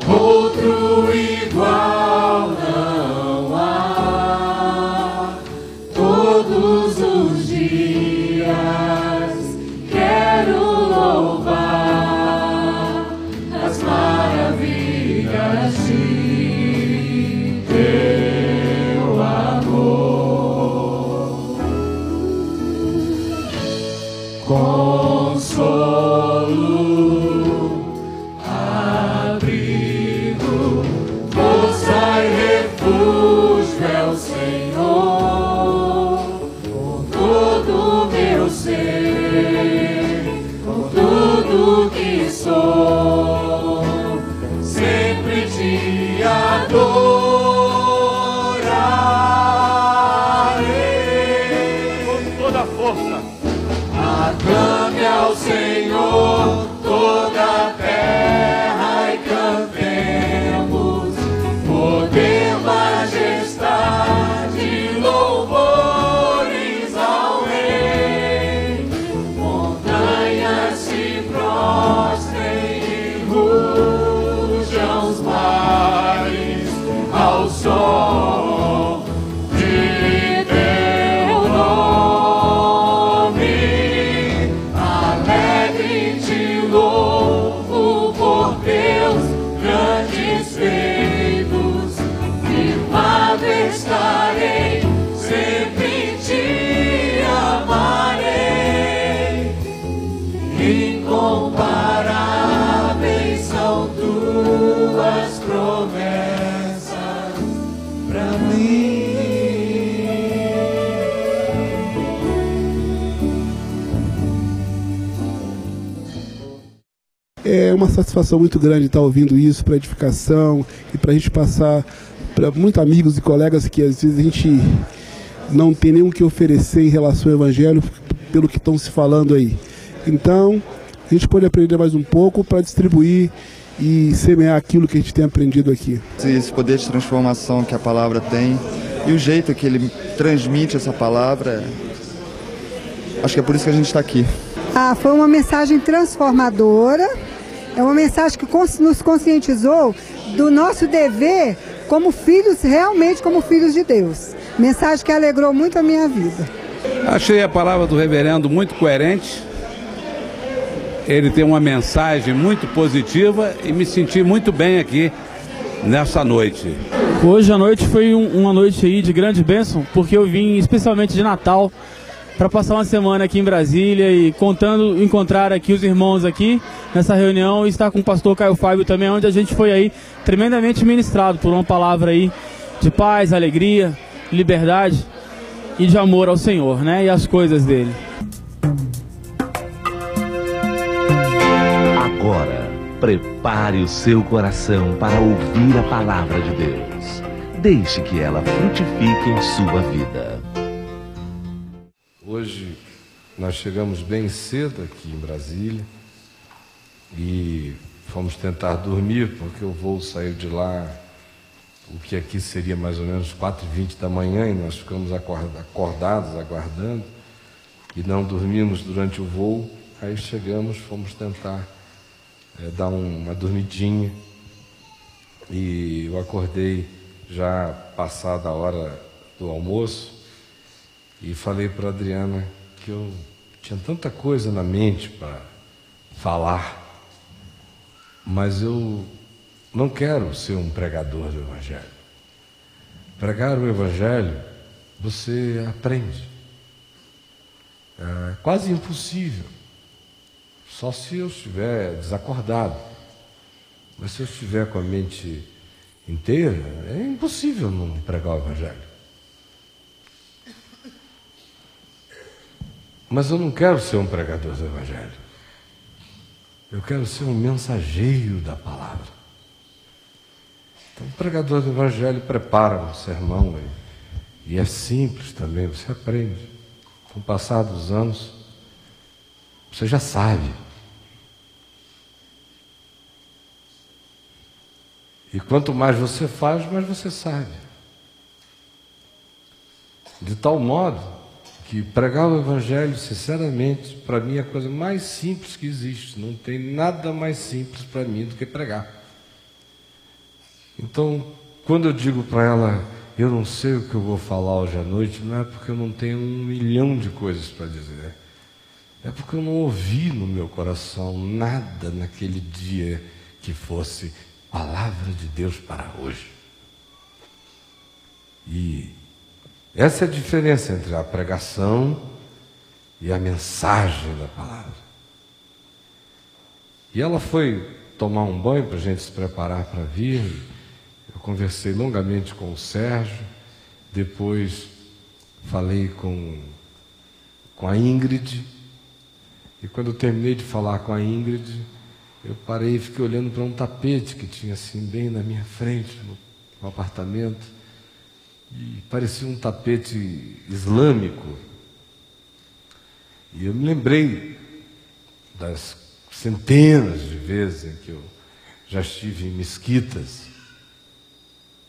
outro igual não há. Todos os dias quero louvar as maravilhas de teu amor. Consolo, abrigo, força e refúgio é o Senhor. Com todo o meu ser, com tudo que sou, sempre te adorarei. Com toda a força. Aclame ao Senhor toda a terra e cantemos poder, majestade, louvores ao Rei. Montanhas se prostrem e rujam os mares ao som de teu nome. Alegre te louvo por teus grandes feitos, firmado estarei, sempre te amarei. Incomparáveis são tuas promessas pra mim. É uma satisfação muito grande estar ouvindo isso para edificação e para a gente passar para muitos amigos e colegas que às vezes a gente não tem nem o que oferecer em relação ao Evangelho pelo que estão se falando aí. Então, a gente pode aprender mais um pouco para distribuir e semear aquilo que a gente tem aprendido aqui. Esse poder de transformação que a palavra tem e o jeito que ele transmite essa palavra, acho que é por isso que a gente está aqui. Foi uma mensagem transformadora, é uma mensagem que nos conscientizou do nosso dever como filhos, realmente como filhos de Deus. Mensagem que alegrou muito a minha vida. Achei a palavra do reverendo muito coerente, ele tem uma mensagem muito positiva e me senti muito bem aqui nessa noite. Hoje à noite foi uma noite aí de grande bênção, porque eu vim especialmente de Natal para passar uma semana aqui em Brasília e encontrar aqui os irmãos aqui nessa reunião e estar com o pastor Caio Fábio também, onde a gente foi aí tremendamente ministrado por uma palavra aí de paz, alegria, liberdade e de amor ao Senhor, né, e às coisas dele. Agora, prepare o seu coração para ouvir a palavra de Deus. Deixe que ela frutifique em sua vida. Hoje nós chegamos bem cedo aqui em Brasília e fomos tentar dormir, porque o voo saiu de lá, o que aqui seria mais ou menos 4h20 da manhã, e nós ficamos acordados, aguardando, e não dormimos durante o voo. Aí chegamos, fomos tentar dar uma dormidinha, e eu acordei já passada a hora do almoço, e falei para a Adriana que eu tinha tanta coisa na mente para falar, mas eu não quero ser um pregador do Evangelho. Pregar o Evangelho, você aprende. É quase impossível, só se eu estiver desacordado. Mas se eu estiver com a mente inteira, é impossível não pregar o Evangelho. Mas eu não quero ser um pregador do Evangelho. Eu quero ser um mensageiro da palavra. Então, o pregador do Evangelho prepara um sermão e é simples também, você aprende. Com o passar dos anos, você já sabe. E quanto mais você faz, mais você sabe. De tal modo que pregar o Evangelho, sinceramente, para mim é a coisa mais simples que existe. Não tem nada mais simples para mim do que pregar. Então, quando eu digo para ela, eu não sei o que eu vou falar hoje à noite, não é porque eu não tenho 1 milhão de coisas para dizer. É porque eu não ouvi no meu coração nada naquele dia que fosse palavra de Deus para hoje. E essa é a diferença entre a pregação e a mensagem da palavra. E ela foi tomar um banho para a gente se preparar para vir. Eu conversei longamente com o Sérgio, depois falei com a Ingrid, e quando eu terminei de falar com a Ingrid, eu parei e fiquei olhando para um tapete que tinha assim bem na minha frente, no apartamento, e parecia um tapete islâmico. E eu me lembrei das centenas de vezes em que eu já estive em mesquitas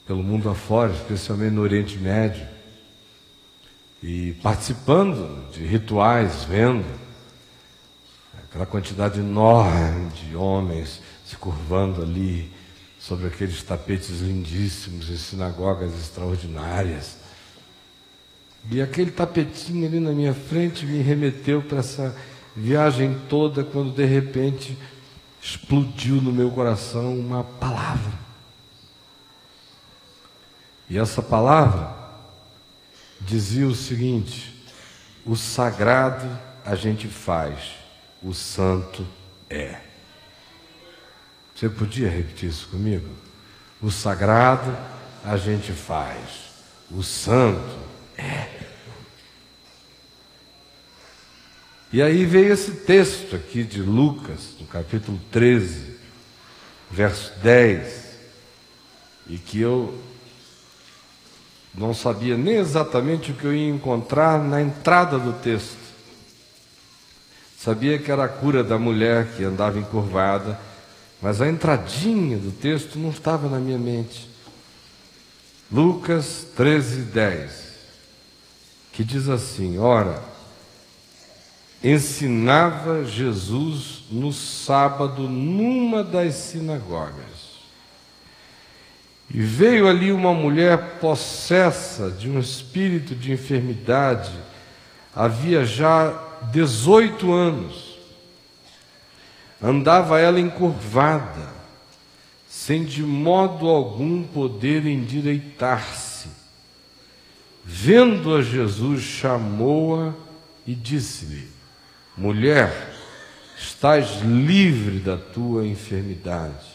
pelo mundo afora, especialmente no Oriente Médio, e participando de rituais, vendo aquela quantidade enorme de homens se curvando ali sobre aqueles tapetes lindíssimos em sinagogas extraordinárias. E aquele tapetinho ali na minha frente me remeteu para essa viagem toda, quando de repente explodiu no meu coração uma palavra. E essa palavra dizia o seguinte: o sagrado a gente faz, o santo é. Você podia repetir isso comigo? O sagrado a gente faz, o santo é. E aí veio esse texto aqui de Lucas, no capítulo 13, verso 10, e que eu não sabia nem exatamente o que eu ia encontrar na entrada do texto. Sabia que era a cura da mulher que andava encurvada, mas a entradinha do texto não estava na minha mente. Lucas 13, 10, que diz assim: ora, ensinava Jesus no sábado numa das sinagogas. E veio ali uma mulher possessa de um espírito de enfermidade, havia já 18 anos. Andava ela encurvada, sem de modo algum poder endireitar-se. Vendo a Jesus, chamou-a e disse-lhe: mulher, estás livre da tua enfermidade.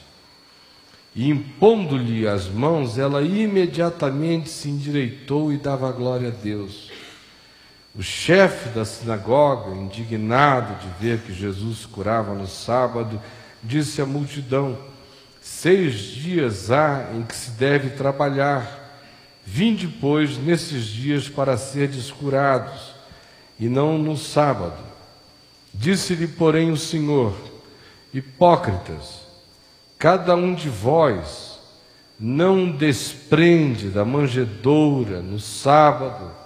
E impondo-lhe as mãos, ela imediatamente se endireitou e dava glória a Deus. O chefe da sinagoga, indignado de ver que Jesus curava no sábado, disse à multidão: 6 dias há em que se deve trabalhar. Vinde, pois, nesses dias para serdes curados, e não no sábado. Disse-lhe, porém, o Senhor: hipócritas, cada um de vós não desprende da manjedoura no sábado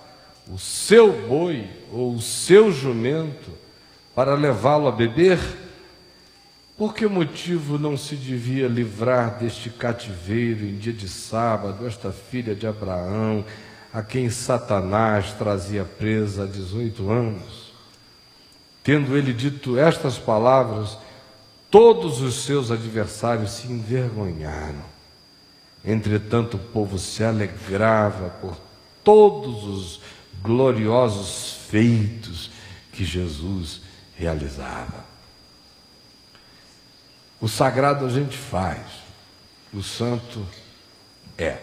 o seu boi ou o seu jumento para levá-lo a beber? Por que motivo não se devia livrar deste cativeiro em dia de sábado esta filha de Abraão, a quem Satanás trazia presa há 18 anos? Tendo ele dito estas palavras, todos os seus adversários se envergonharam. Entretanto, o povo se alegrava por todos os gloriosos feitos que Jesus realizava. O sagrado a gente faz, o santo é.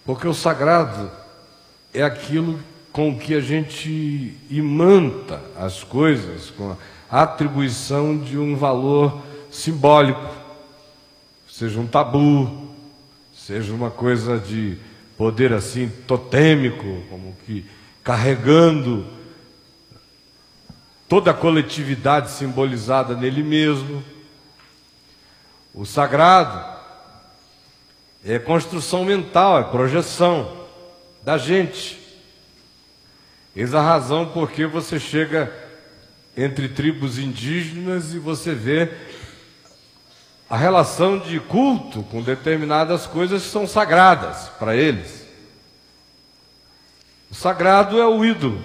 Porque o sagrado é aquilo com que a gente imanta as coisas, com a atribuição de um valor simbólico, seja um tabu, seja uma coisa de poder assim totêmico, como que carregando toda a coletividade simbolizada nele mesmo. O sagrado é construção mental, é projeção da gente. Eis a razão porque você chega entre tribos indígenas e você vê a relação de culto com determinadas coisas que são sagradas para eles. O sagrado é o ídolo.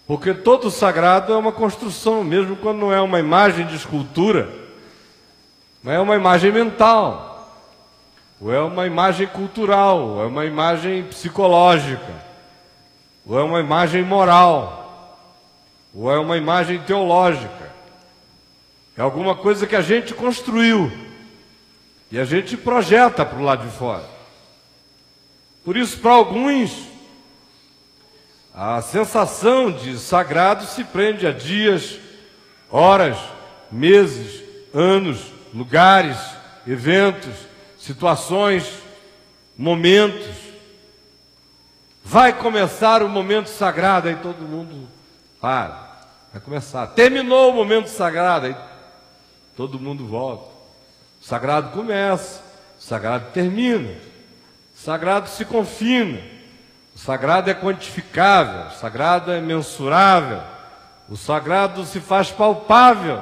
Porque todo sagrado é uma construção, mesmo quando não é uma imagem de escultura, não é uma imagem mental, ou é uma imagem cultural, ou é uma imagem psicológica, ou é uma imagem moral, ou é uma imagem teológica. É alguma coisa que a gente construiu e a gente projeta para o lado de fora. Por isso, para alguns, a sensação de sagrado se prende a dias, horas, meses, anos, lugares, eventos, situações, momentos. Vai começar o momento sagrado, aí todo mundo para. Vai começar. Terminou o momento sagrado, aí todo mundo volta. O sagrado começa, o sagrado termina, o sagrado se confina. O sagrado é quantificável, o sagrado é mensurável, o sagrado se faz palpável,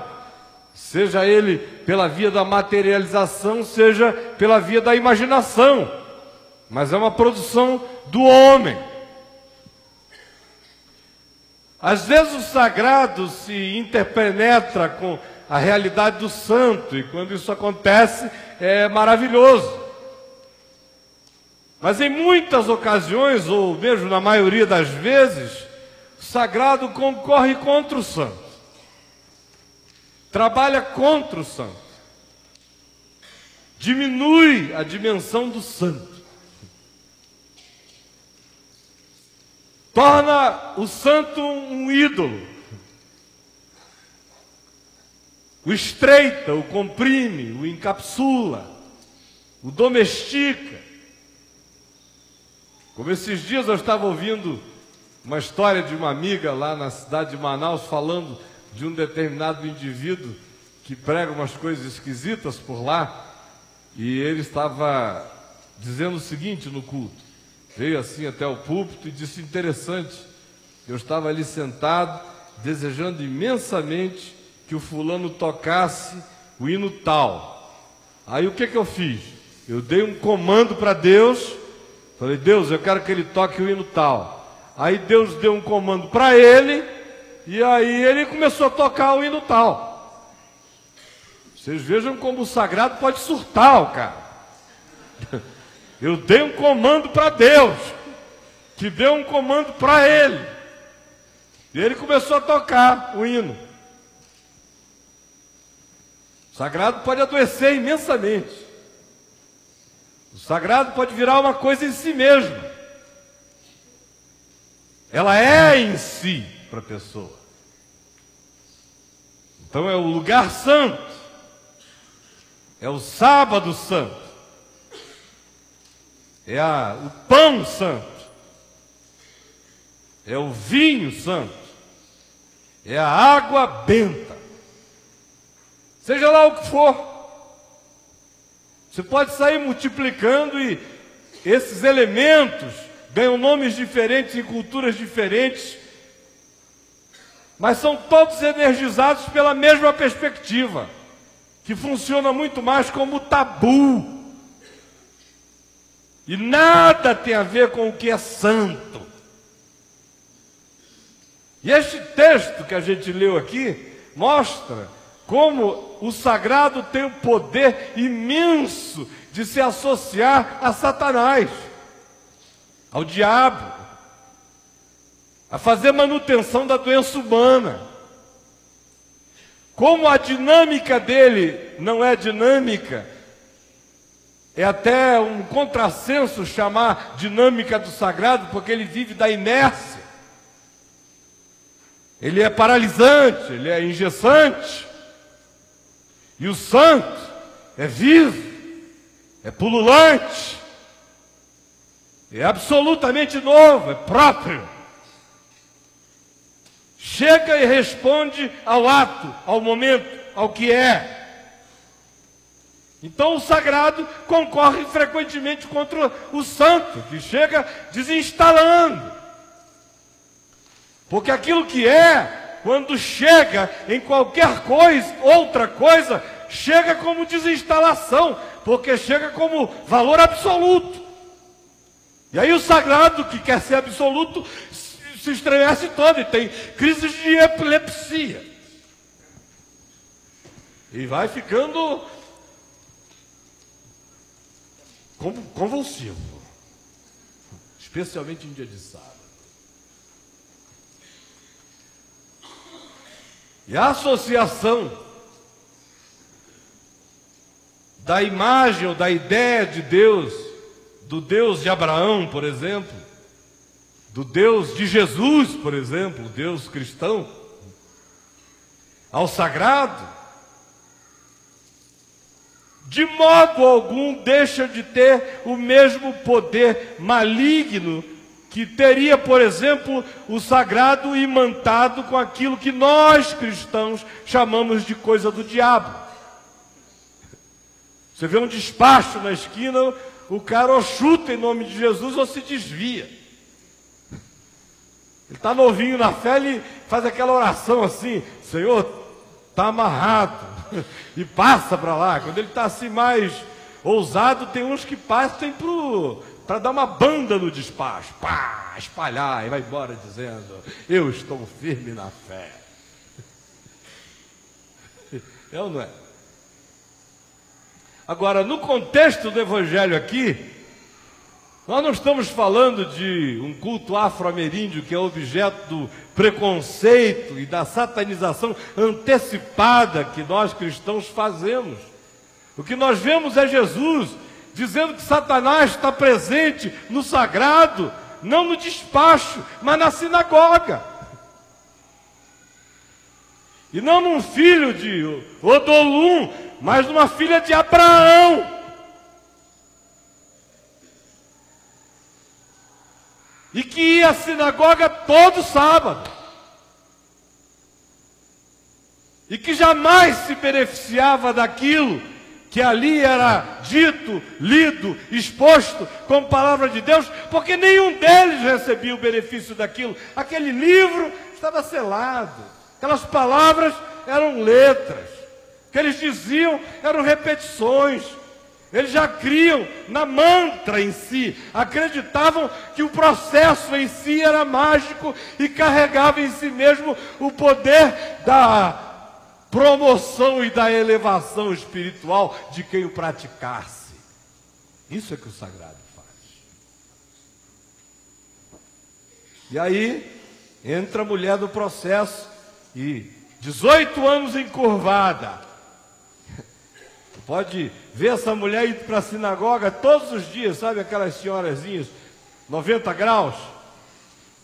seja ele pela via da materialização, seja pela via da imaginação, mas é uma produção do homem. Às vezes o sagrado se interpenetra com a realidade do santo, e quando isso acontece é maravilhoso. Mas em muitas ocasiões, ou mesmo na maioria das vezes, o sagrado concorre contra o santo. Trabalha contra o santo. Diminui a dimensão do santo. Torna o santo um ídolo. O estreita, o comprime, o encapsula, o domestica. Como esses dias eu estava ouvindo uma história de uma amiga lá na cidade de Manaus falando de um determinado indivíduo que prega umas coisas esquisitas por lá, e ele estava dizendo o seguinte no culto. Veio assim até o púlpito e disse: interessante, eu estava ali sentado desejando imensamente que o fulano tocasse o hino tal. Aí o que eu fiz? Eu dei um comando para Deus. Falei: Deus, eu quero que ele toque o hino tal. Aí Deus deu um comando para ele, e aí ele começou a tocar o hino tal. Vocês vejam como o sagrado pode surtar o cara. Eu dei um comando para Deus, que deu um comando para ele, e ele começou a tocar o hino. O sagrado pode adoecer imensamente. O sagrado pode virar uma coisa em si mesmo. Ela é em si para a pessoa. Então é o lugar santo. É o sábado santo. É o pão santo. É o vinho santo. É a água benta. Seja lá o que for. Você pode sair multiplicando e esses elementos ganham nomes diferentes em culturas diferentes, mas são todos energizados pela mesma perspectiva, que funciona muito mais como tabu. E nada tem a ver com o que é santo. E este texto que a gente leu aqui mostra como o sagrado tem o poder imenso de se associar a Satanás, ao diabo, a fazer manutenção da doença humana. Como a dinâmica dele não é dinâmica, é até um contrassenso chamar dinâmica do sagrado, porque ele vive da inércia. Ele é paralisante, ele é engessante. E o santo é vivo, é pululante, é absolutamente novo, é próprio. Chega e responde ao ato, ao momento, ao que é. Então o sagrado concorre frequentemente contra o santo, que chega desinstalando, Porque aquilo que é, quando chega em qualquer coisa, outra coisa, chega como desinstalação, porque chega como valor absoluto. E aí o sagrado, que quer ser absoluto, se estremece todo e tem crises de epilepsia. E vai ficando convulsivo, especialmente em dia de sábado. E a associação da imagem ou da ideia de Deus, do Deus de Abraão, por exemplo, do Deus de Jesus, por exemplo, o Deus cristão, ao sagrado, de modo algum deixa de ter o mesmo poder maligno que teria, por exemplo, o sagrado imantado com aquilo que nós cristãos chamamos de coisa do diabo. Você vê um despacho na esquina, o cara ou chuta em nome de Jesus ou se desvia. Ele está novinho na fé, ele faz aquela oração assim: Senhor, está amarrado, e passa para lá. Quando ele está assim mais ousado, tem uns que passam para dar uma banda no despacho, pá, espalhar, e vai embora dizendo: eu estou firme na fé. É ou não é? Agora, no contexto do Evangelho aqui, nós não estamos falando de um culto afro-ameríndio que é objeto do preconceito e da satanização antecipada que nós cristãos fazemos. O que nós vemos é Jesus dizendo que Satanás está presente no sagrado, não no despacho, mas na sinagoga. E não num filho de Odolum, mas numa filha de Abraão. E que ia à sinagoga todo sábado. E que jamais se beneficiava daquilo que ali era dito, lido, exposto como palavra de Deus, porque nenhum deles recebia o benefício daquilo. Aquele livro estava selado. Aquelas palavras eram letras. O que eles diziam eram repetições. Eles já criam na mantra em si, acreditavam que o processo em si era mágico e carregava em si mesmo o poder da promoção e da elevação espiritual de quem o praticasse. Isso é que o sagrado faz. E aí entra a mulher no processo e 18 anos encurvada. Pode ver essa mulher indo para a sinagoga todos os dias, sabe aquelas senhorazinhas, 90 graus?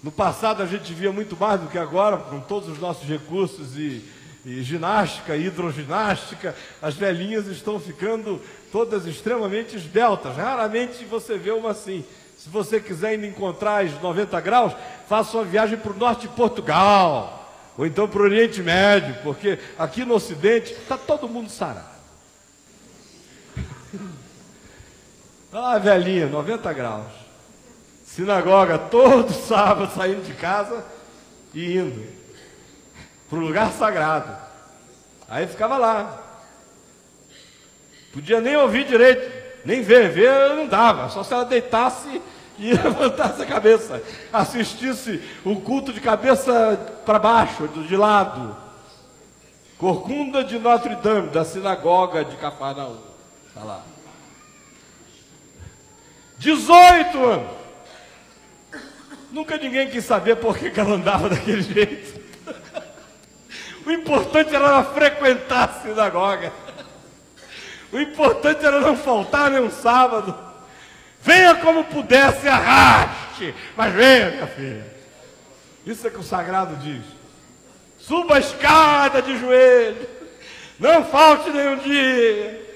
No passado a gente via muito mais do que agora, com todos os nossos recursos e ginástica, hidroginástica, as velhinhas estão ficando todas extremamente esbeltas. Raramente você vê uma assim. Se você quiser ainda encontrar as 90 graus, faça uma viagem para o norte de Portugal, ou então para o Oriente Médio, porque aqui no Ocidente está todo mundo sarado. Ah, velhinha, 90 graus. Sinagoga todo sábado, saindo de casa e indo para o lugar sagrado. Aí ficava lá. Podia nem ouvir direito, nem ver não dava. Só se ela deitasse e levantasse a cabeça, assistisse o culto de cabeça para baixo, de lado. Corcunda de Notre Dame, da sinagoga de Cafarnaum. Está lá. 18 anos. Nunca ninguém quis saber por que ela andava daquele jeito. O importante era ela frequentar a sinagoga. O importante era não faltar nenhum sábado. Venha como puder, se arraste, mas venha, minha filha. Isso é que o sagrado diz. Suba a escada de joelho. Não falte nenhum dia.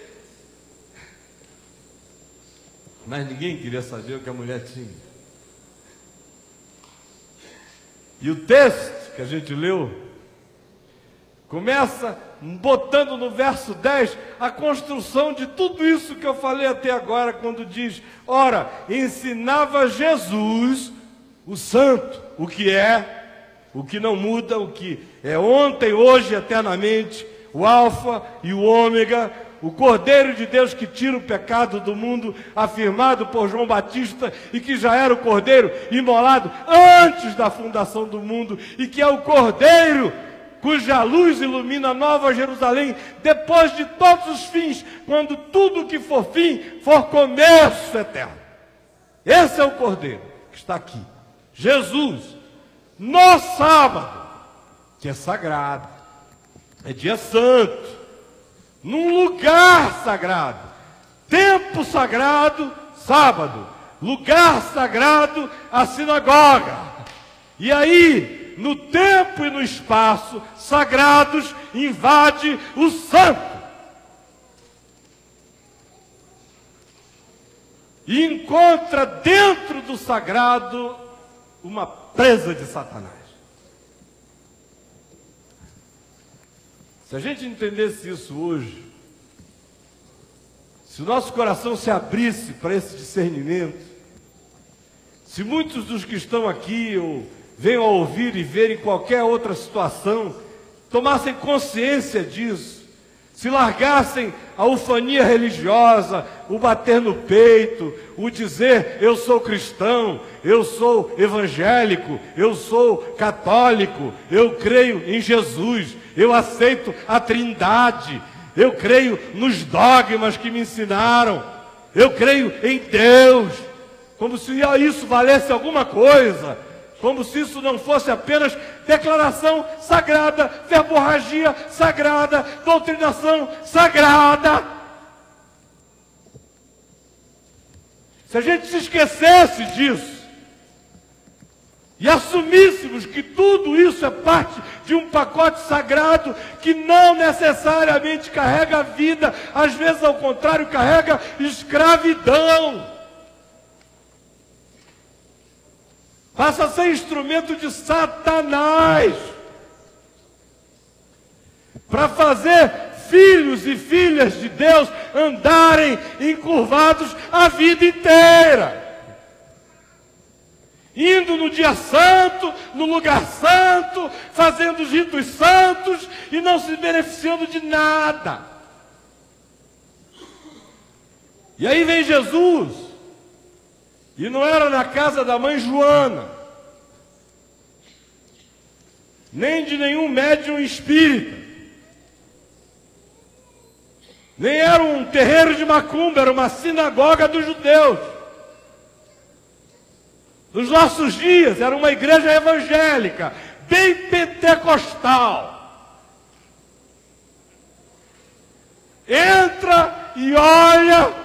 Mas ninguém queria saber o que a mulher tinha. E o texto que a gente leu começa botando no verso 10 a construção de tudo isso que eu falei até agora, quando diz: ora, ensinava Jesus, o santo, o que é, o que não muda, o que é ontem, hoje, eternamente, o Alfa e o Ômega, o Cordeiro de Deus que tira o pecado do mundo, afirmado por João Batista, e que já era o Cordeiro imolado antes da fundação do mundo, e que é o Cordeiro cuja luz ilumina a Nova Jerusalém, depois de todos os fins, quando tudo que for fim, for começo eterno. Esse é o Cordeiro que está aqui. Jesus, no sábado, que é sagrado, é dia santo, num lugar sagrado, tempo sagrado, sábado, lugar sagrado, a sinagoga. E aí, no tempo e no espaço sagrados, invade o santo. E encontra dentro do sagrado uma presa de Satanás. Se a gente entendesse isso hoje, se o nosso coração se abrisse para esse discernimento, se muitos dos que estão aqui ou venham a ouvir e ver em qualquer outra situação, tomassem consciência disso, se largassem a ufania religiosa, o bater no peito, o dizer eu sou cristão, eu sou evangélico, eu sou católico, eu creio em Jesus, eu aceito a Trindade, eu creio nos dogmas que me ensinaram, eu creio em Deus, como se isso valesse alguma coisa, como se isso não fosse apenas declaração sagrada, verborragia sagrada, doutrinação sagrada. Se a gente se esquecesse disso e assumíssemos que tudo isso é parte de um pacote sagrado que não necessariamente carrega vida, às vezes ao contrário carrega escravidão, passa a ser instrumento de Satanás para fazer filhos e filhas de Deus andarem encurvados a vida inteira, indo no dia santo, no lugar santo, fazendo os ritos santos e não se beneficiando de nada. E aí vem Jesus, e não era na casa da mãe Joana, nem de nenhum médium espírita, nem era um terreiro de macumba, era uma sinagoga dos judeus. Nos nossos dias era uma igreja evangélica, bem pentecostal. Entra e olha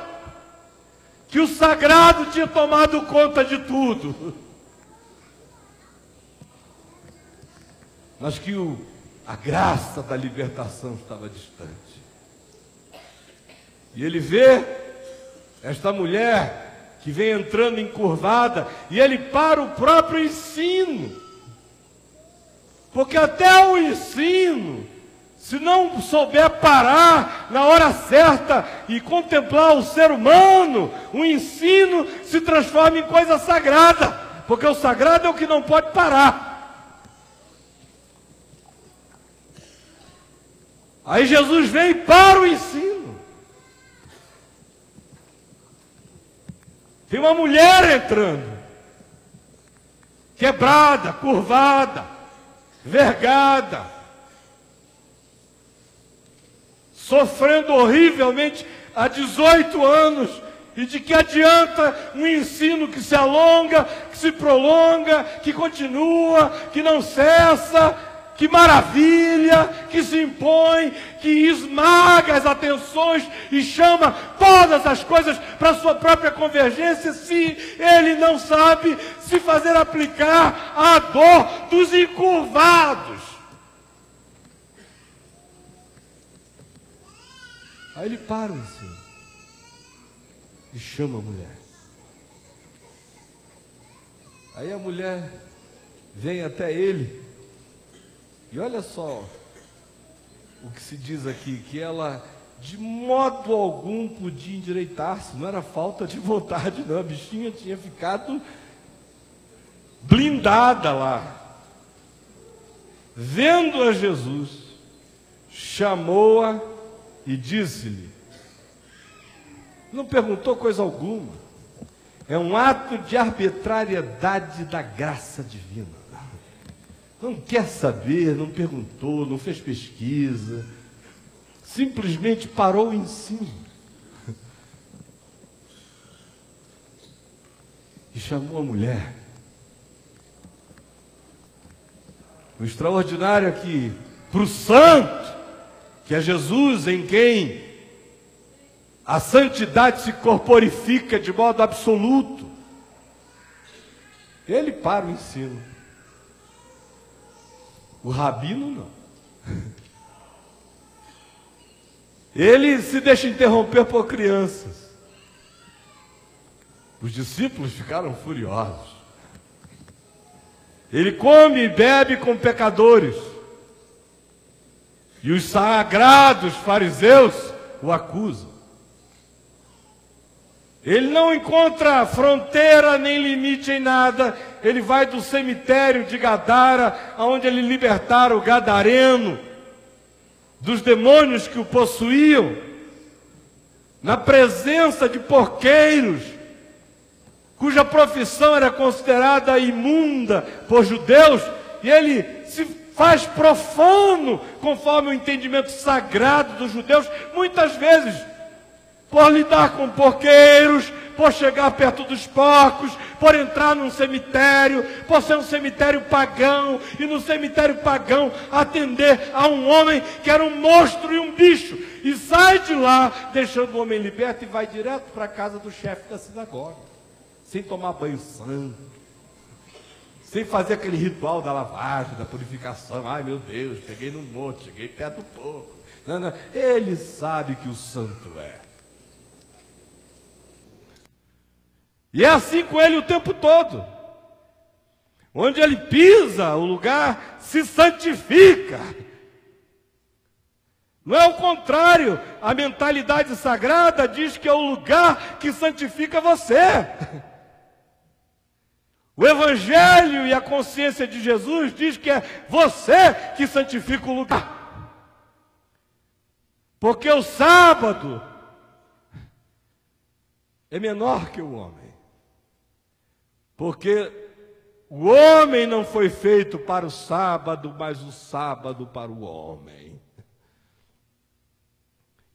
que o sagrado tinha tomado conta de tudo, mas que a graça da libertação estava distante. E ele vê esta mulher que vem entrando encurvada, e ele para o próprio ensino, porque até o ensino, se não souber parar na hora certa e contemplar o ser humano, o ensino se transforma em coisa sagrada, porque o sagrado é o que não pode parar. Aí Jesus vem para o ensino. Tem uma mulher entrando, quebrada, curvada, vergada, sofrendo horrivelmente há 18 anos, e de que adianta um ensino que se alonga, que se prolonga, que continua, que não cessa, que maravilha, que se impõe, que esmaga as atenções e chama todas as coisas para sua própria convergência, se ele não sabe se fazer aplicar a dor dos encurvados. Aí ele para o ensino e chama a mulher. Aí a mulher vem até ele e olha só o que se diz aqui, que ela de modo algum podia endireitar-se, não era falta de vontade não, a bichinha tinha ficado blindada lá. vendo a Jesus, chamou-a e disse-lhe, não perguntou coisa alguma, é um ato de arbitrariedade da graça divina. Não quer saber, não perguntou, não fez pesquisa, simplesmente parou o ensino e chamou a mulher. O extraordinário aqui, para o santo, que é Jesus, em quem a santidade se corporifica de modo absoluto, ele para o ensino. O rabino não. Ele se deixa interromper por crianças. Os discípulos ficaram furiosos. Ele come e bebe com pecadores. E os sagrados fariseus o acusam. Ele não encontra fronteira nem limite em nada. Ele vai do cemitério de Gadara, onde ele libertara o gadareno dos demônios que o possuíam, na presença de porqueiros, cuja profissão era considerada imunda por judeus, e ele se faz profano, conforme o entendimento sagrado dos judeus, muitas vezes, por lidar com porqueiros, por chegar perto dos porcos, por entrar num cemitério, por ser um cemitério pagão, e no cemitério pagão atender a um homem que era um monstro e um bicho, e sai de lá, deixando o homem liberto, e vai direto para a casa do chefe da sinagoga, sem tomar banho santo, sem fazer aquele ritual da lavagem, da purificação. Ai meu Deus, peguei no monte, cheguei perto do povo. Não, não. Ele sabe que o santo é. E é assim com ele o tempo todo. Onde ele pisa, o lugar se santifica. Não é o contrário. A mentalidade sagrada diz que é o lugar que santifica você. O Evangelho e a consciência de Jesus diz que é você que santifica o lugar. Porque o sábado é menor que o homem. Porque o homem não foi feito para o sábado, mas o sábado para o homem.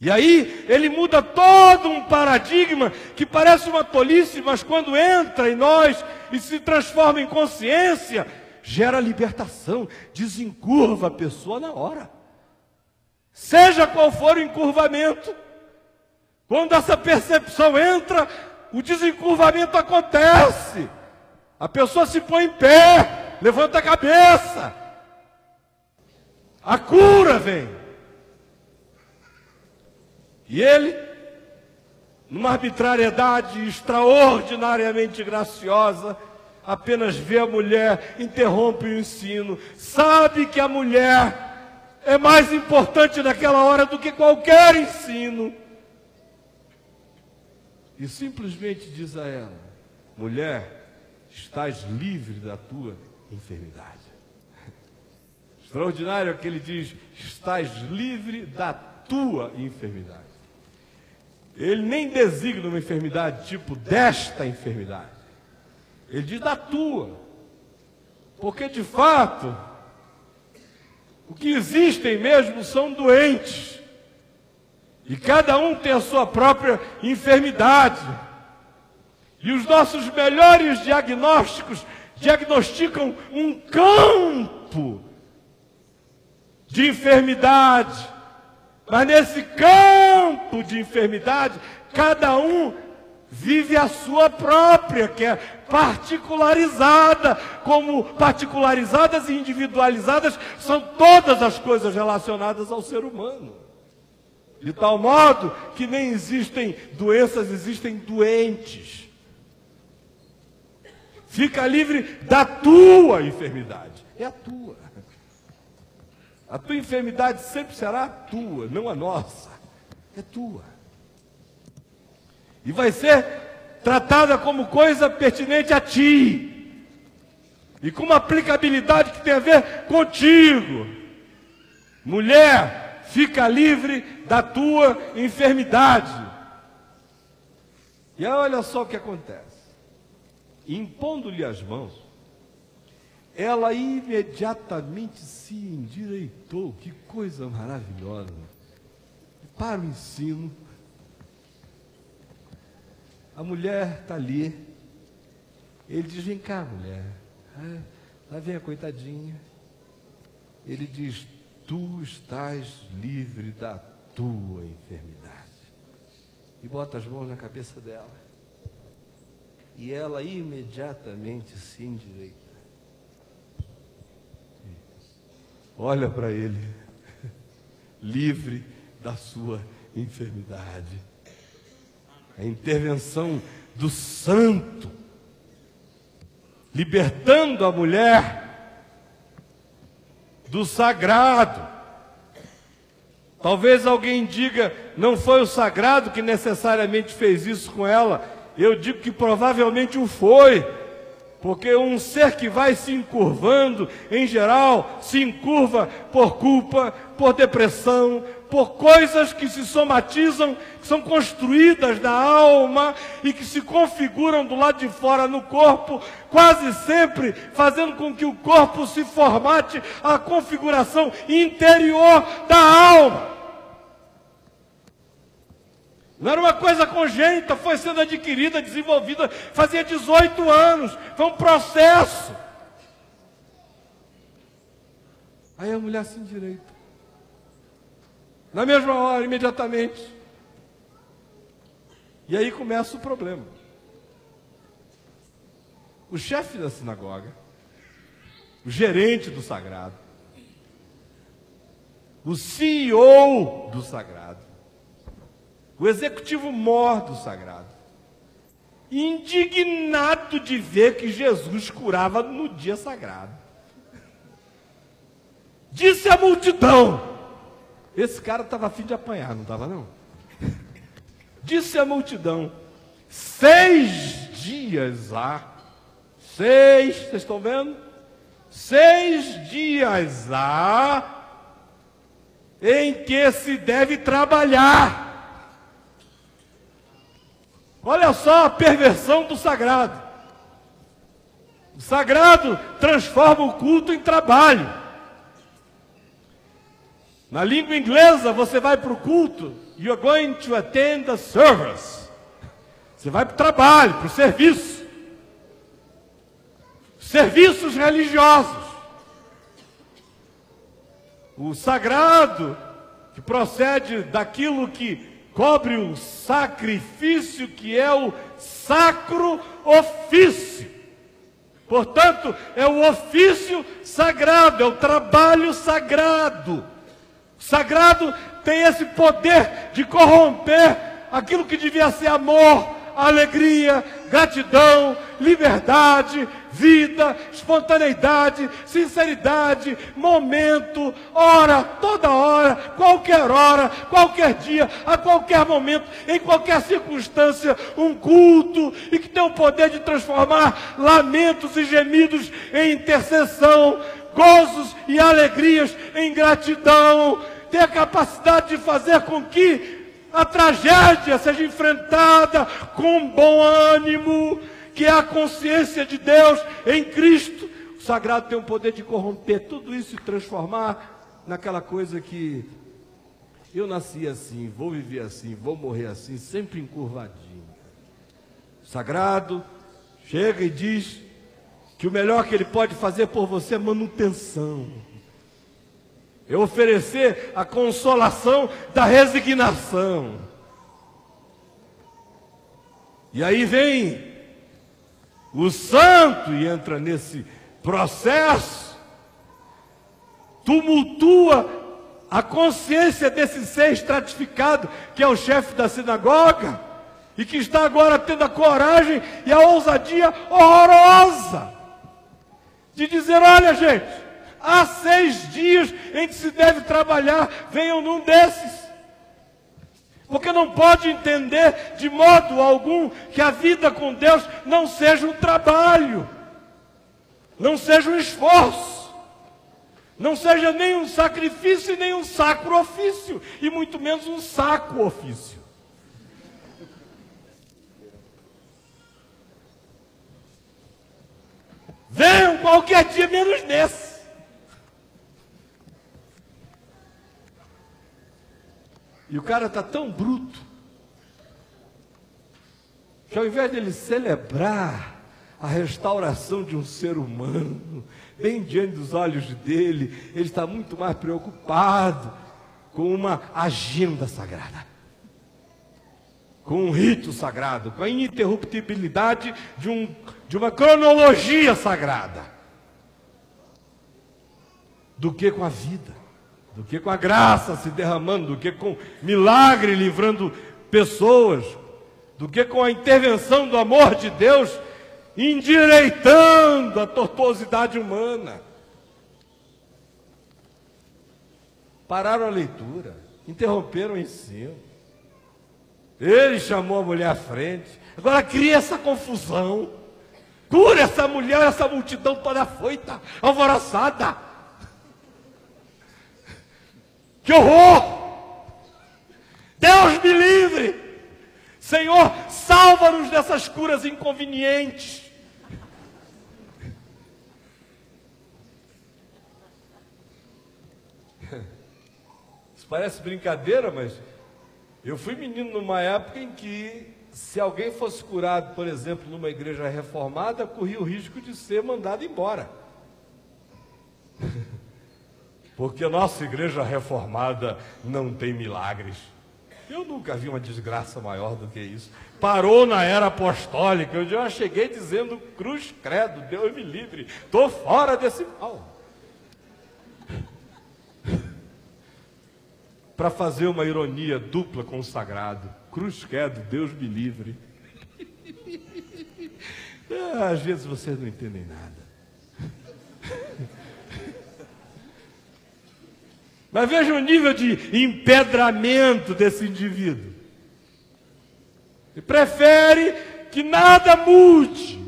E aí ele muda todo um paradigma que parece uma tolice, mas quando entra em nós e se transforma em consciência, gera libertação, desencurva a pessoa na hora. Seja qual for o encurvamento, quando essa percepção entra, o desencurvamento acontece. A pessoa se põe em pé, levanta a cabeça. A cura vem. E ele, numa arbitrariedade extraordinariamente graciosa, apenas vê a mulher, interrompe o ensino, sabe que a mulher é mais importante naquela hora do que qualquer ensino. E simplesmente diz a ela: mulher, estás livre da tua enfermidade. Extraordinário é que ele diz: estás livre da tua enfermidade. Ele nem designa uma enfermidade tipo desta enfermidade. Ele diz da tua. Porque de fato, o que existem mesmo são doentes. E cada um tem a sua própria enfermidade. E os nossos melhores diagnósticos diagnosticam um campo de enfermidade. Mas nesse campo de enfermidade, cada um vive a sua própria, que é particularizada. Como particularizadas e individualizadas são todas as coisas relacionadas ao ser humano. De tal modo que nem existem doenças, existem doentes. Fica livre da tua enfermidade. É a tua. A tua enfermidade sempre será a tua, não a nossa. É tua. E vai ser tratada como coisa pertinente a ti. e com uma aplicabilidade que tem a ver contigo. Mulher, fica livre da tua enfermidade. E aí olha só o que acontece. Impondo-lhe as mãos, ela imediatamente se endireitou. Que coisa maravilhosa. Para o ensino, a mulher está ali. Ele diz: vem cá, mulher. Lá vem a coitadinha. Ele diz: tu estás livre da tua enfermidade. E bota as mãos na cabeça dela. E ela imediatamente se endireita. Olha para ele, livre da sua enfermidade. A intervenção do santo, libertando a mulher do sagrado. Talvez alguém diga: não foi o sagrado que necessariamente fez isso com ela. Eu digo que provavelmente o foi, porque um ser que vai se encurvando, em geral, se encurva por culpa, por depressão, por coisas que se somatizam, que são construídas na alma e que se configuram do lado de fora no corpo, quase sempre fazendo com que o corpo se formate à configuração interior da alma. Não era uma coisa congênita, foi sendo adquirida, desenvolvida, fazia 18 anos, foi um processo. Aí a mulher se endireita. Na mesma hora, imediatamente. E aí começa o problema. O chefe da sinagoga, o gerente do sagrado, o CEO do sagrado, o executivo mor do sagrado, indignado de ver que Jesus curava no dia sagrado, disse à multidão: esse cara estava a fim de apanhar, não estava não? Disse à multidão: 6 dias há, vocês estão vendo? 6 dias há em que se deve trabalhar. Olha só a perversão do sagrado. O sagrado transforma o culto em trabalho. Na língua inglesa, você vai para o culto, you're going to attend the service. Você vai para o trabalho, para o serviço. Serviços religiosos. O sagrado, que procede daquilo que cobre o sacrifício, que é o sacro ofício. Portanto, é o ofício sagrado, é o trabalho sagrado. O sagrado tem esse poder de corromper aquilo que devia ser amor, alegria, gratidão, liberdade, vida, espontaneidade, sinceridade, momento, toda hora, qualquer dia, a qualquer momento, em qualquer circunstância, um culto, e que tem o poder de transformar lamentos e gemidos em intercessão, gozos e alegrias em gratidão, tem a capacidade de fazer com que a tragédia seja enfrentada com bom ânimo, que é a consciência de Deus em Cristo. O sagrado tem o poder de corromper tudo isso e transformar naquela coisa que eu nasci assim, vou viver assim, vou morrer assim, sempre encurvadinho. O sagrado chega e diz que o melhor que ele pode fazer por você é manutenção. É oferecer a consolação da resignação. E aí vem o santo e entra nesse processo, tumultua a consciência desse ser estratificado, que é o chefe da sinagoga, e que está agora tendo a coragem e a ousadia horrorosa de dizer: olha, gente, há 6 dias em que se deve trabalhar, venham num desses. Porque não pode entender de modo algum que a vida com Deus não seja um trabalho. Não seja um esforço, não seja nem um sacrifício e nem um sacro ofício, e muito menos um saco ofício. Venham qualquer dia menos nesse. E o cara está tão bruto, que ao invés de ele celebrar a restauração de um ser humano, bem diante dos olhos dele, ele está muito mais preocupado com uma agenda sagrada, com um rito sagrado, com a ininterruptibilidade de uma cronologia sagrada, do que com a vida, do que com a graça se derramando, do que com milagre livrando pessoas, do que com a intervenção do amor de Deus endireitando a tortuosidade humana. Pararam a leitura, interromperam o ensino. Ele chamou a mulher à frente. Agora cria essa confusão. Cura essa mulher, essa multidão toda afoita, alvoroçada. Que horror! Deus me livre! Senhor, salva-nos dessas curas inconvenientes. Isso parece brincadeira, mas eu fui menino numa época em que, se alguém fosse curado, por exemplo, numa igreja reformada, corria o risco de ser mandado embora. Porque a nossa igreja reformada não tem milagres. Eu nunca vi uma desgraça maior do que isso. Parou na era apostólica, onde eu já cheguei dizendo: cruz, credo, Deus me livre, estou fora desse mal. Para fazer uma ironia dupla com o sagrado: cruz, credo, Deus me livre. Às vezes vocês não entendem nada. Mas veja o nível de empedramento desse indivíduo. Ele prefere que nada mude,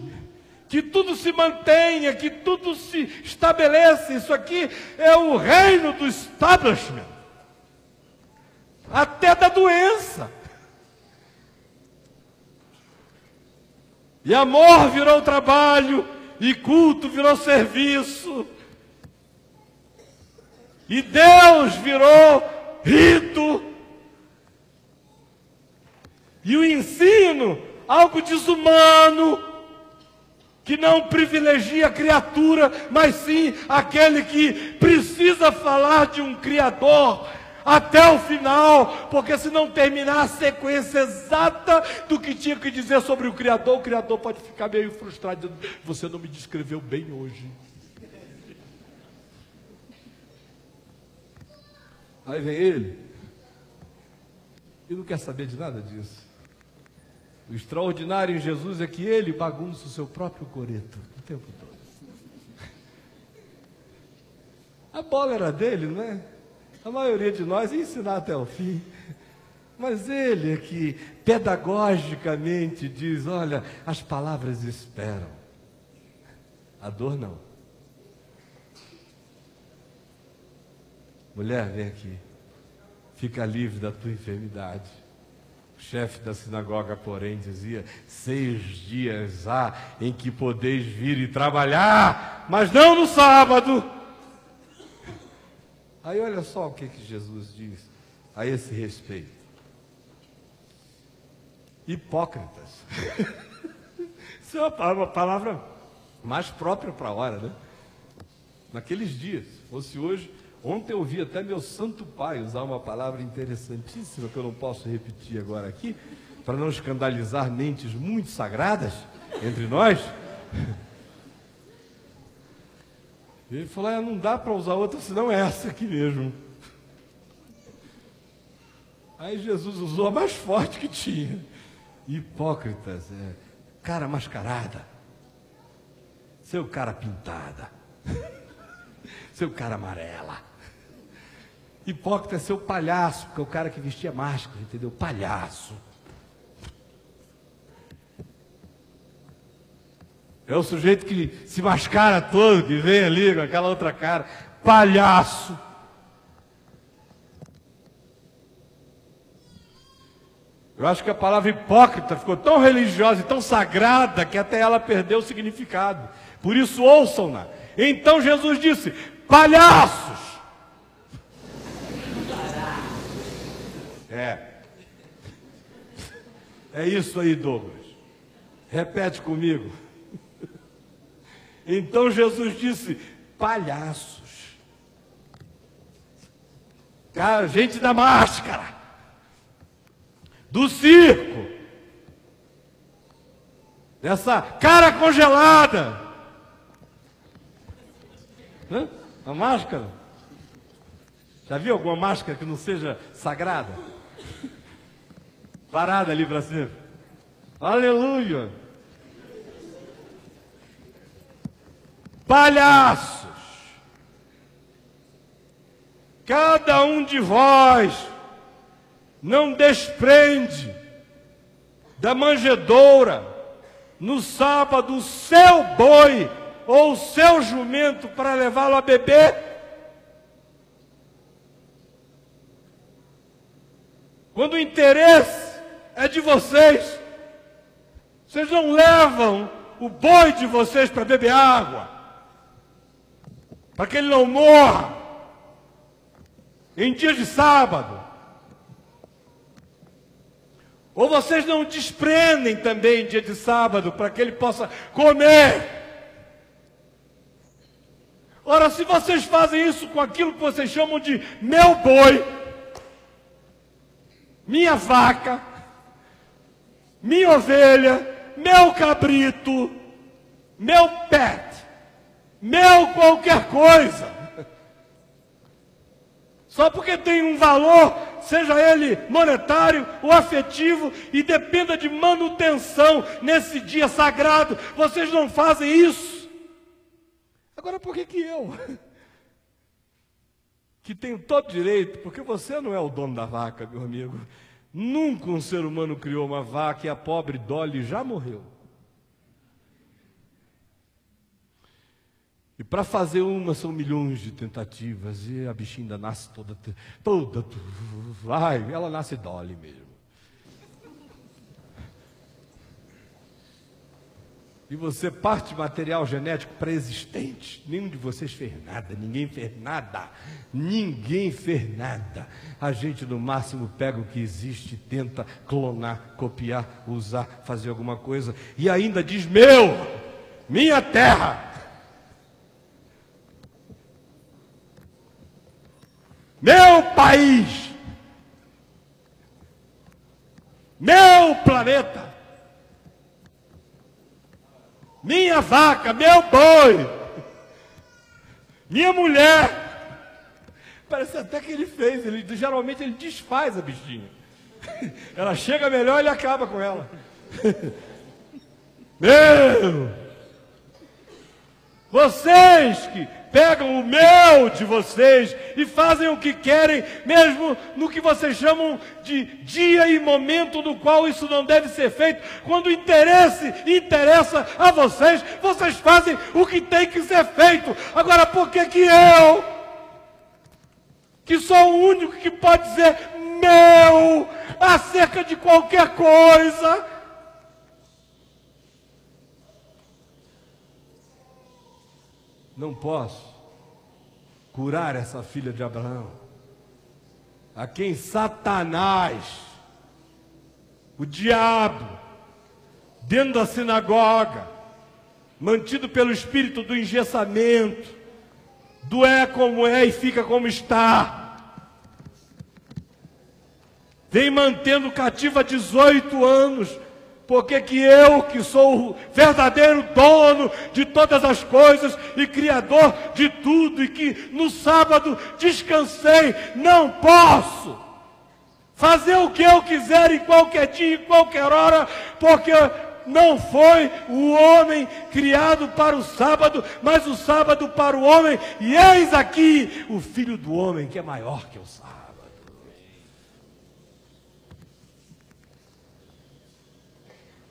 que tudo se mantenha, que tudo se estabeleça. Isso aqui é o reino do establishment, até da doença. E amor virou trabalho, e culto virou serviço. E Deus virou rito. E o ensino, algo desumano, que não privilegia a criatura, mas sim aquele que precisa falar de um Criador até o final, porque se não terminar a sequência exata do que tinha que dizer sobre o Criador pode ficar meio frustrado, dizendo: você não me descreveu bem hoje. Aí vem ele e não quer saber de nada disso. O extraordinário em Jesus é que ele bagunça o seu próprio coreto o tempo todo. A bola era dele, não é? A maioria de nós ia ensinar até o fim. Mas ele é que pedagogicamente diz: olha, as palavras esperam, a dor não. Mulher, vem aqui, fica livre da tua enfermidade. O chefe da sinagoga, porém, dizia: 6 dias há em que podeis vir e trabalhar, mas não no sábado. Aí olha só o que Jesus diz a esse respeito: hipócritas. Isso é uma palavra mais própria para a hora, né? Naqueles dias, se fosse hoje. Ontem eu ouvi até meu santo pai usar uma palavra interessantíssima, que eu não posso repetir agora aqui, para não escandalizar mentes muito sagradas entre nós. Ele falou: não dá para usar outra senão essa aqui mesmo. Aí Jesus usou a mais forte que tinha: hipócritas, cara mascarada, seu cara pintada, seu cara amarela. Hipócrita é seu palhaço, porque é o cara que vestia máscara, entendeu? Palhaço. É o sujeito que se mascara todo, que vem ali com aquela outra cara. Palhaço. Eu acho que a palavra hipócrita ficou tão religiosa e tão sagrada que até ela perdeu o significado. Por isso, ouçam-na. Então Jesus disse: palhaços! É isso aí, Douglas. Repete comigo. Então Jesus disse: palhaços. Cara, gente da máscara, do circo, dessa cara congelada. Hã? A máscara? Já viu alguma máscara que não seja sagrada? Parada ali para cima. Aleluia! Palhaços! Cada um de vós não desprende da manjedoura no sábado o seu boi ou o seu jumento para levá-lo a beber? Quando o interesse é de vocês, vocês não levam o boi de vocês para beber água, para que ele não morra em dia de sábado. Ou vocês não desprendem também em dia de sábado para que ele possa comer. Ora, se vocês fazem isso com aquilo que vocês chamam de meu boi, minha vaca, minha ovelha, meu cabrito, meu pet, meu qualquer coisa, só porque tem um valor, seja ele monetário ou afetivo, e dependa de manutenção nesse dia sagrado, vocês não fazem isso. Agora, por que eu, que tenho todo direito, porque você não é o dono da vaca, meu amigo, nunca um ser humano criou uma vaca e a pobre Dolly já morreu. E para fazer uma são milhões de tentativas e a bichinha ainda nasce toda, vai, ela nasce Dolly mesmo. E você parte material genético pré-existente. Nenhum de vocês fez nada, ninguém fez nada. Ninguém fez nada. A gente no máximo pega o que existe, tenta clonar, copiar, usar, fazer alguma coisa. E ainda diz minha terra. Meu país. Meu planeta. Minha vaca, meu boi, minha mulher. Parece até que ele fez, geralmente ele desfaz a bichinha. Ela chega melhor e ele acaba com ela. Vocês que pegam o meu de vocês e fazem o que querem, mesmo no que vocês chamam de dia e momento no qual isso não deve ser feito. Quando o interesse interessa a vocês, vocês fazem o que tem que ser feito. Agora, por que eu, que sou o único que pode dizer meu acerca de qualquer coisa, não posso curar essa filha de Abraão, a quem Satanás, o diabo, dentro da sinagoga, mantido pelo espírito do engessamento, do é como é e fica como está, vem mantendo cativo há 18 anos. Porque que eu, que sou o verdadeiro dono de todas as coisas e criador de tudo, e que no sábado descansei, não posso fazer o que eu quiser em qualquer dia, em qualquer hora, porque não foi o homem criado para o sábado, mas o sábado para o homem, e eis aqui o Filho do Homem, que é maior que o sábado.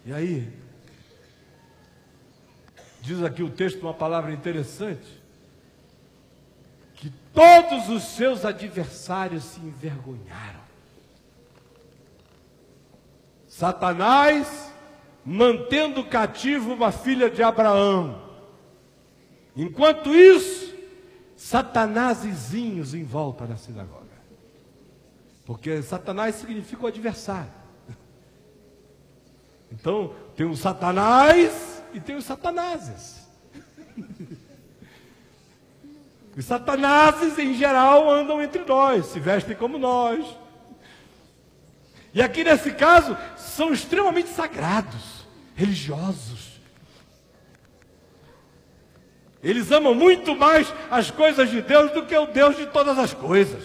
E aí, Diz aqui o texto uma palavra interessante, que todos os seus adversários se envergonharam. Satanás mantendo cativo uma filha de Abraão. Enquanto isso, satanasezinhos em volta da sinagoga. Porque Satanás significa o adversário. Então, tem o Satanás e tem os Satanases. Os Satanases, em geral, andam entre nós, se vestem como nós. E aqui, nesse caso, são extremamente sagrados, religiosos. Eles amam muito mais as coisas de Deus do que o Deus de todas as coisas.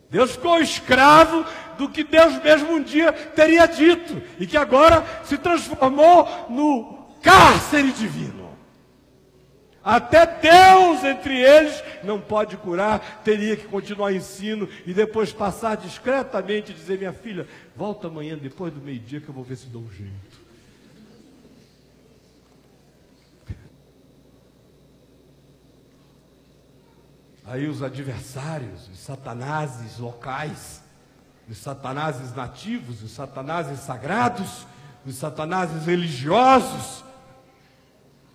Deus ficou escravo do que Deus mesmo um dia teria dito, e que agora se transformou no cárcere divino. Até Deus entre eles não pode curar, teria que continuar ensino e depois passar discretamente e dizer: minha filha, volta amanhã depois do meio-dia que eu vou ver se dou um jeito. Aí os adversários, os satanases locais, os satanases nativos, os satanases sagrados, os satanases religiosos,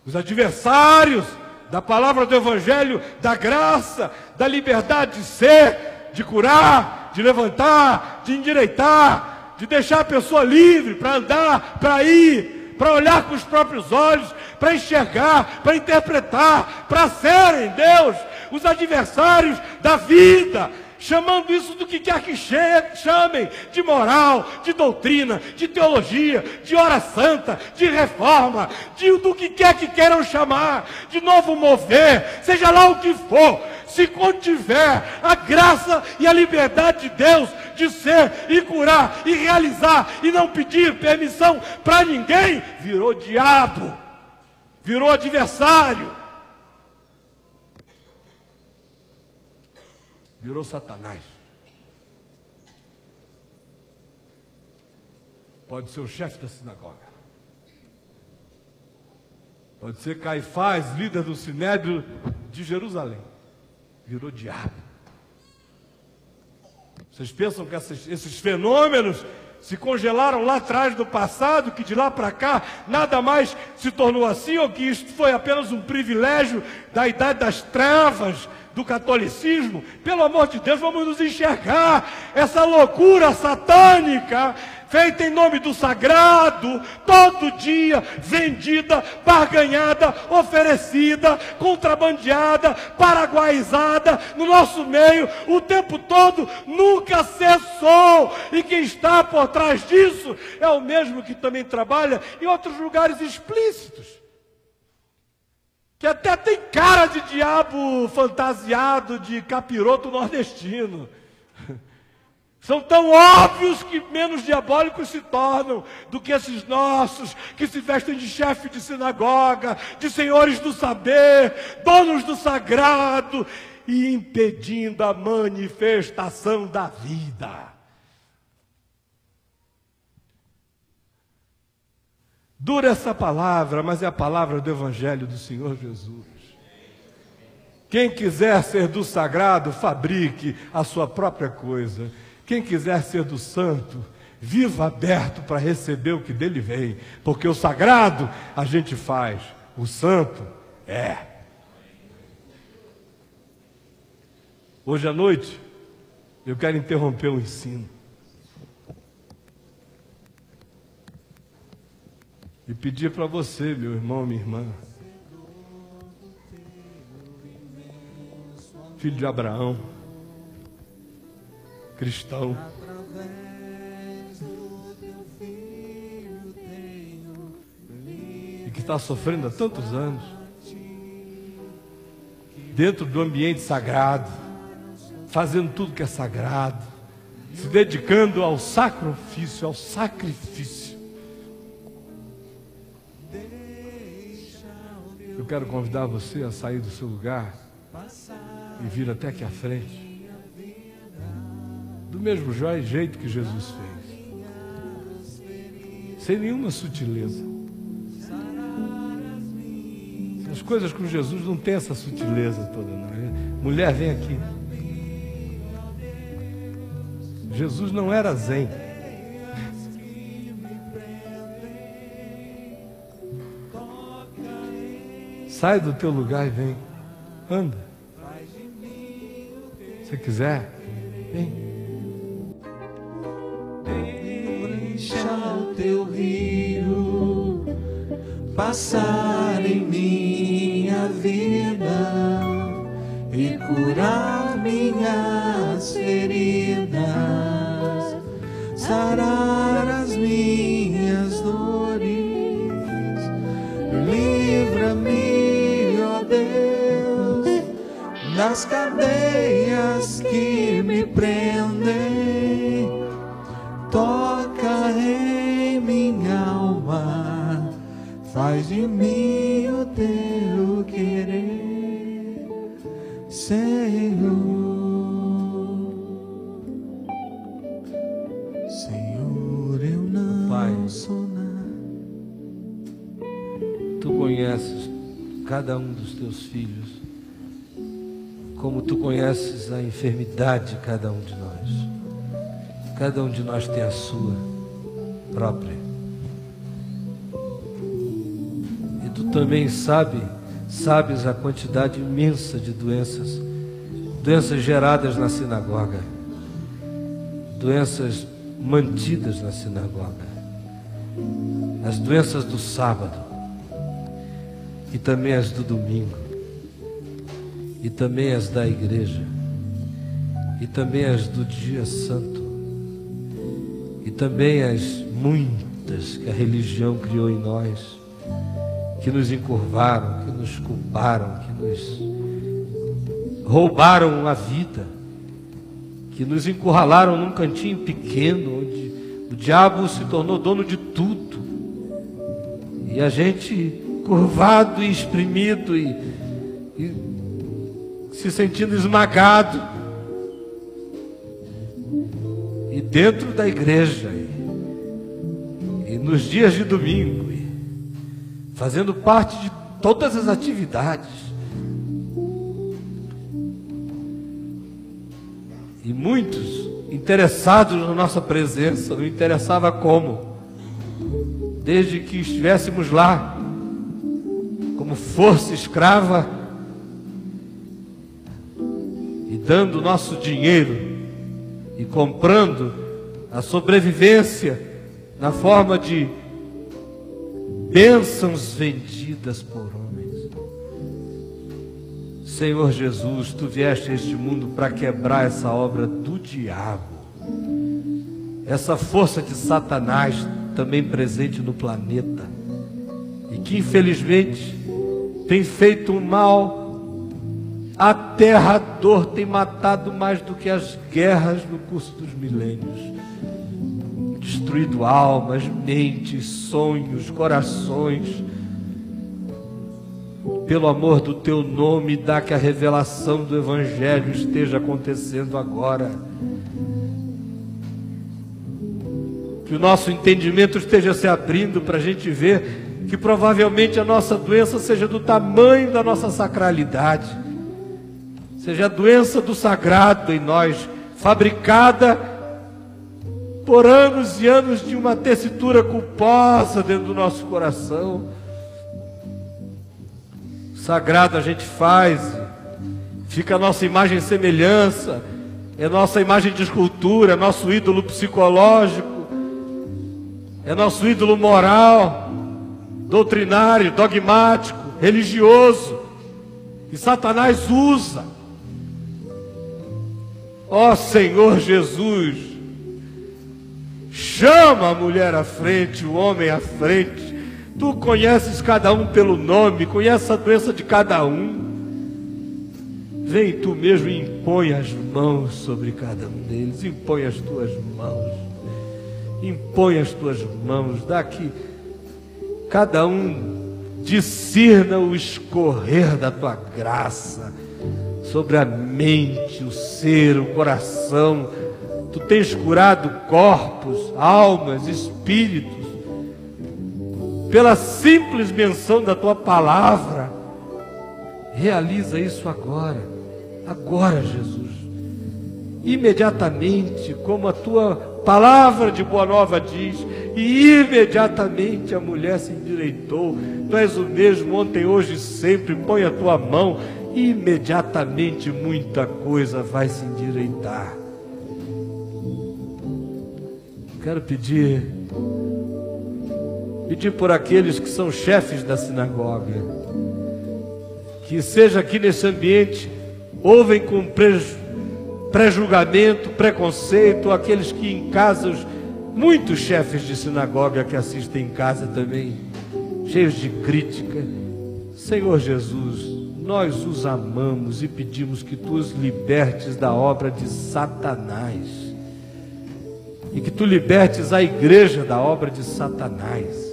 os adversários da palavra do Evangelho, da graça, da liberdade de ser, de curar, de levantar, de endireitar, de deixar a pessoa livre para andar, para ir, para olhar com os próprios olhos, para enxergar, para interpretar, para serem Deus, os adversários da vida, chamando isso do que quer que chamem, de moral, de doutrina, de teologia, de hora santa, de reforma, do que quer que queiram chamar, de novo mover, seja lá o que for, se contiver a graça e a liberdade de Deus de ser e curar e realizar e não pedir permissão para ninguém, virou diabo, virou adversário. Virou Satanás. Pode ser o chefe da sinagoga. Pode ser Caifás, líder do Sinédrio de Jerusalém. Virou diabo. Vocês pensam que esses fenômenos se congelaram lá atrás do passado, que de lá para cá nada mais se tornou assim, ou que isto foi apenas um privilégio da idade das trevas, do catolicismo? Pelo amor de Deus, vamos nos enxergar essa loucura satânica feita em nome do sagrado, todo dia vendida, barganhada, oferecida, contrabandeada, paraguaizada no nosso meio o tempo todo, nunca cessou. E quem está por trás disso é o mesmo que também trabalha em outros lugares explícitos, que até tem cara de diabo fantasiado de capiroto nordestino. São tão óbvios que menos diabólicos se tornam do que esses nossos, que se vestem de chefe de sinagoga, de senhores do saber, donos do sagrado, e impedindo a manifestação da vida. Dura essa palavra, mas é a palavra do Evangelho do Senhor Jesus. Quem quiser ser do sagrado, fabrique a sua própria coisa. Quem quiser ser do santo, viva aberto para receber o que dele vem. Porque o sagrado a gente faz, o santo é. Hoje à noite, eu quero interromper o ensino e pedir para você, meu irmão, minha irmã, filho de Abraão, cristão, e que está sofrendo há tantos anos, dentro do ambiente sagrado, fazendo tudo que é sagrado, se dedicando ao sacro ofício, ao sacrifício. Eu quero convidar você a sair do seu lugar e vir até aqui à frente, do mesmo jeito que Jesus fez, sem nenhuma sutileza, As coisas com Jesus não tem essa sutileza toda, não. Mulher, vem aqui. Jesus não era zen. Sai do teu lugar e vem. Anda. Se quiser, vem. Deixa o teu rio passar em minha vida e curar minhas feridas, sarar as minhas dores. Livra-me, ó Deus, das cadeias que me prendem. Toca em minha alma, faz de mim o teu querer, Senhor. Senhor, eu não Pai, sou nada. Tu conheces cada um dos teus filhos, como tu conheces a enfermidade de cada um de nós. Cada um de nós tem a sua própria. E tu também sabes a quantidade imensa de doenças geradas na sinagoga, doenças mantidas na sinagoga, as doenças do sábado, e também as do domingo, e também as da igreja, e também as do dia santo, e também as muitas que a religião criou em nós, que nos encurvaram, que nos culparam, que nos roubaram a vida, que nos encurralaram num cantinho pequeno, onde o diabo se tornou dono de tudo, e a gente curvado e exprimido e se sentindo esmagado, e dentro da igreja e nos dias de domingo, e fazendo parte de todas as atividades, e muitos interessados na nossa presença, não interessava como, desde que estivéssemos lá como força escrava e dando nosso dinheiro e comprando a sobrevivência na forma de bênçãos vendidas por homens. Senhor Jesus, tu vieste a este mundo para quebrar essa obra do diabo, essa força de Satanás também presente no planeta, e que infelizmente tem feito um mal aterrador, tem matado mais do que as guerras no curso dos milênios, destruído almas, mentes, sonhos, corações. Pelo amor do teu nome, dá que a revelação do Evangelho esteja acontecendo agora, que o nosso entendimento esteja se abrindo para a gente ver que provavelmente a nossa doença seja do tamanho da nossa sacralidade, seja a doença do sagrado em nós, fabricada por anos e anos de uma tessitura culposa dentro do nosso coração. Sagrado a gente faz, fica a nossa imagem e semelhança, é nossa imagem de escultura, é nosso ídolo psicológico, é nosso ídolo moral, doutrinário, dogmático, religioso, que Satanás usa. Ó Senhor Jesus, chama a mulher à frente, o homem à frente. Tu conheces cada um pelo nome, conheces a doença de cada um. Vem tu mesmo e impõe as mãos sobre cada um deles, impõe as tuas mãos, impõe as tuas mãos, dá que cada um discirna o escorrer da tua graça sobre a mente, o ser, o coração. Tu tens curado corpos, almas, espíritos, pela simples menção da tua palavra. Realiza isso agora, agora, Jesus. Imediatamente, como a tua palavra de boa nova diz, e imediatamente a mulher se endireitou. Tu és o mesmo ontem, hoje e sempre. Põe a tua mão, e imediatamente muita coisa vai se endireitar. Quero pedir por aqueles que são chefes da sinagoga, que seja aqui nesse ambiente, ouvem com pré-julgamento, preconceito, aqueles que em casa, muitos chefes de sinagoga que assistem em casa também, cheios de crítica. Senhor Jesus, nós os amamos e pedimos que Tu os libertes da obra de Satanás, e que Tu libertes a igreja da obra de Satanás,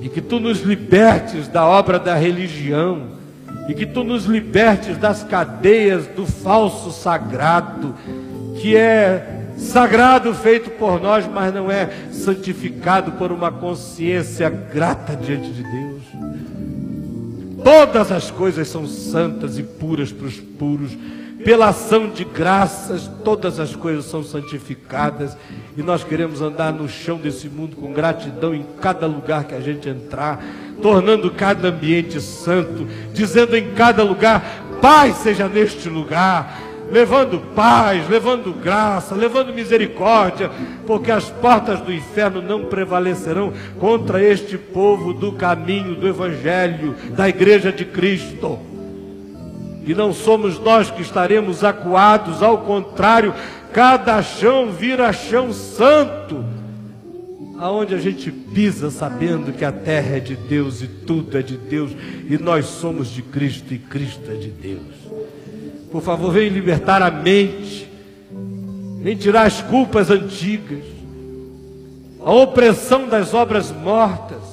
e que Tu nos libertes da obra da religião, e que Tu nos libertes das cadeias do falso sagrado, que é sagrado feito por nós, mas não é santificado por uma consciência grata diante de Deus. Todas as coisas são santas e puras para os puros. Pela ação de graças, todas as coisas são santificadas, e nós queremos andar no chão desse mundo com gratidão em cada lugar que a gente entrar, tornando cada ambiente santo, dizendo em cada lugar: paz seja neste lugar, levando paz, levando graça, levando misericórdia, porque as portas do inferno não prevalecerão contra este povo do caminho, do Evangelho, da Igreja de Cristo. E não somos nós que estaremos acuados, ao contrário, cada chão vira chão santo, aonde a gente pisa sabendo que a terra é de Deus e tudo é de Deus, e nós somos de Cristo e Cristo é de Deus. Por favor, vem libertar a mente, vem tirar as culpas antigas, a opressão das obras mortas,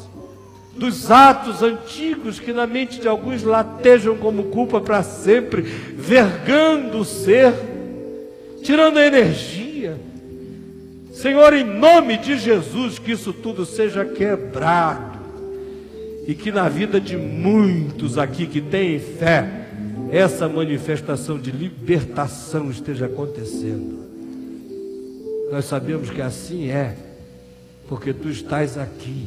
dos atos antigos que na mente de alguns latejam como culpa para sempre, vergando o ser, tirando a energia. Senhor, em nome de Jesus, que isso tudo seja quebrado, e que na vida de muitos aqui que têm fé, essa manifestação de libertação esteja acontecendo. Nós sabemos que assim é, porque Tu estás aqui,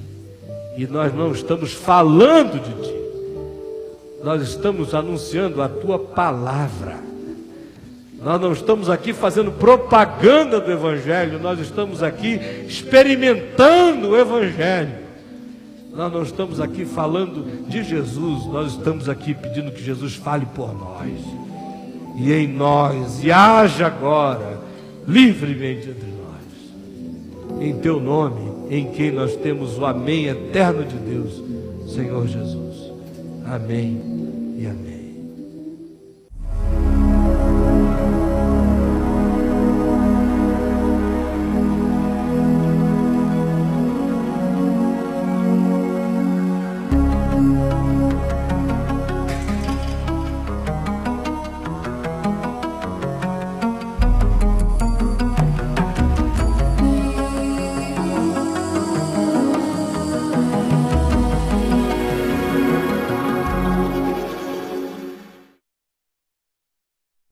e nós não estamos falando de Ti, nós estamos anunciando a Tua palavra. Nós não estamos aqui fazendo propaganda do Evangelho, nós estamos aqui experimentando o Evangelho. Nós não estamos aqui falando de Jesus, nós estamos aqui pedindo que Jesus fale por nós, e em nós, e haja agora, livremente entre nós. Em Teu nome, em quem nós temos o amém eterno de Deus, Senhor Jesus. Amém e amém.